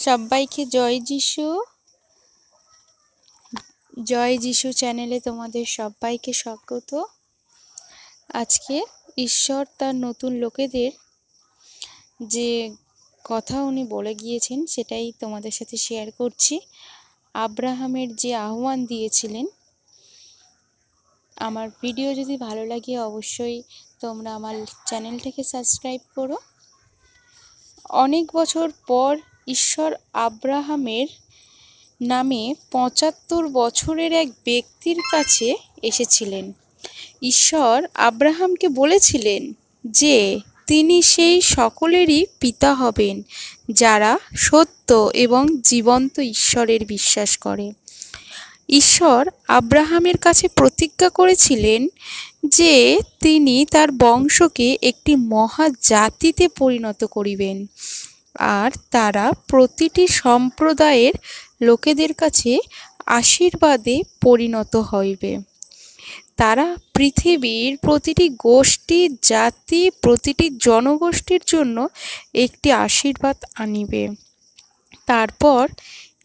সবাইকে জয় যিশু। জয় যিশু চ্যানেলে তোমাদের সবাইকে স্বাগত। আজকে ঈশ্বর তার নতুন লোকেদের যে কথা উনি বলে গিয়েছেন সেটাই তোমাদের সাথে শেয়ার করছি। আব্রাহামের যে আহ্বান দিয়েছিলেন। আমার ভিডিও যদি ভালো লাগে অবশ্যই তোমরা আমার চ্যানেলটাকে সাবস্ক্রাইব করো। অনেক বছর পর ঈশ্বর আব্রাহামের নামে ৭৫ বছরের এক ব্যক্তির কাছে এসেছিলেন। ঈশ্বর আব্রাহামকে বলেছিলেন যে তিনি সেই সকলেরই পিতা হবেন যারা সত্য এবং জীবন্ত ঈশ্বরের বিশ্বাস করে। ঈশ্বর আব্রাহামের কাছে প্রতিজ্ঞা করেছিলেন যে তিনি তার বংশকে একটি মহাজাতিতে পরিণত করিবেন, আর তারা প্রতিটি সম্প্রদায়ের লোকেদের কাছে আশীর্বাদে পরিণত হইবে। তারা পৃথিবীর প্রতিটি গোষ্ঠী, জাতি, প্রতিটি জনগোষ্ঠীর জন্য একটি আশীর্বাদ আনিবে। তারপর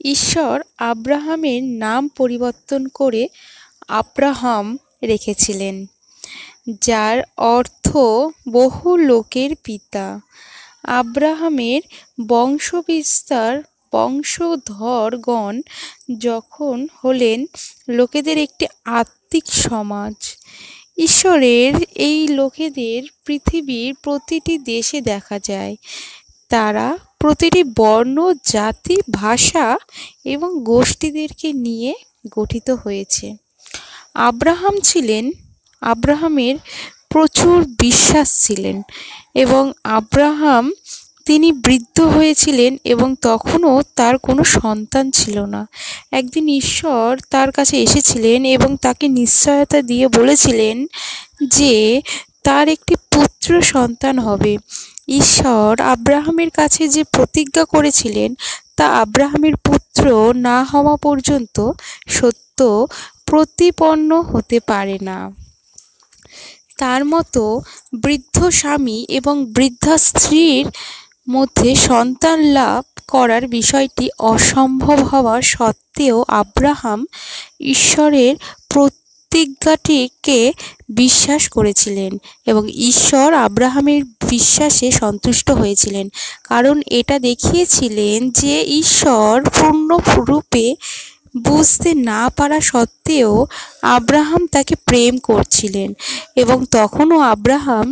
ঈশ্বর আব্রাহামের নাম পরিবর্তন করে আব্রাহাম রেখেছিলেন, যার অর্থ বহু লোকের পিতা। আব্রাহামের বংশবিস্তার বংশধরগণ যখন হলেন লোকেদের একটি আত্মিক সমাজ। ঈশ্বরের এই লোকেদের পৃথিবীর প্রতিটি দেশে দেখা যায়। তারা প্রতিটি বর্ণ, জাতি, ভাষা এবং গোষ্ঠীদেরকে নিয়ে গঠিত হয়েছে। আব্রাহামের প্রচুর বিশ্বাস ছিলেন এবং তিনি বৃদ্ধ হয়েছিলেন এবং তখনও তার কোনো সন্তান ছিল না। একদিন ঈশ্বর তার কাছে এসেছিলেন এবং তাকে নিশ্চয়তা দিয়ে বলেছিলেন যে তার একটি পুত্র সন্তান হবে। ঈশ্বর আব্রাহামের কাছে যে প্রতিজ্ঞা করেছিলেন তা আব্রাহামের পুত্র না হওয়া পর্যন্ত সত্য প্রতিপন্ন হতে পারে না। তার মতো বৃদ্ধ স্বামী এবং বৃদ্ধা স্ত্রীর মধ্যে সন্তান লাভ করার বিষয়টি অসম্ভব হওয়া সত্ত্বেও আব্রাহাম ঈশ্বরের প্রতিজ্ঞাটিকে বিশ্বাস করেছিলেন এবং ঈশ্বর আব্রাহামের বিশ্বাসে সন্তুষ্ট হয়েছিলেন, কারণ এটা দেখিয়েছিলেন যে ঈশ্বর পূর্ণরূপে বুঝতে না পারা সত্ত্বেও আব্রাহাম তাকে প্রেম করছিলেন এবং তখনও আব্রাহাম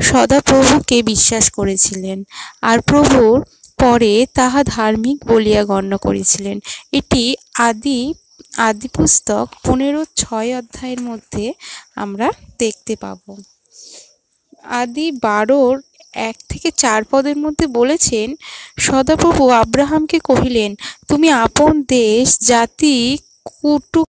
সদাপ্রভুকে বিশ্বাস করেছিলেন, আর প্রভুর পরে তাহা ধার্মিক বলিয়া গণ্য করেছিলেন। এটি আদি পুস্তক 15:6 অধ্যায়ের মধ্যে আমরা দেখতে পাব। আদি 12:1-4 মধ্যে বলেছেন, সদাপ্রভু আব্রাহামকে কহিলেন, তুমি আপন দেশ, জাতি, কুটুম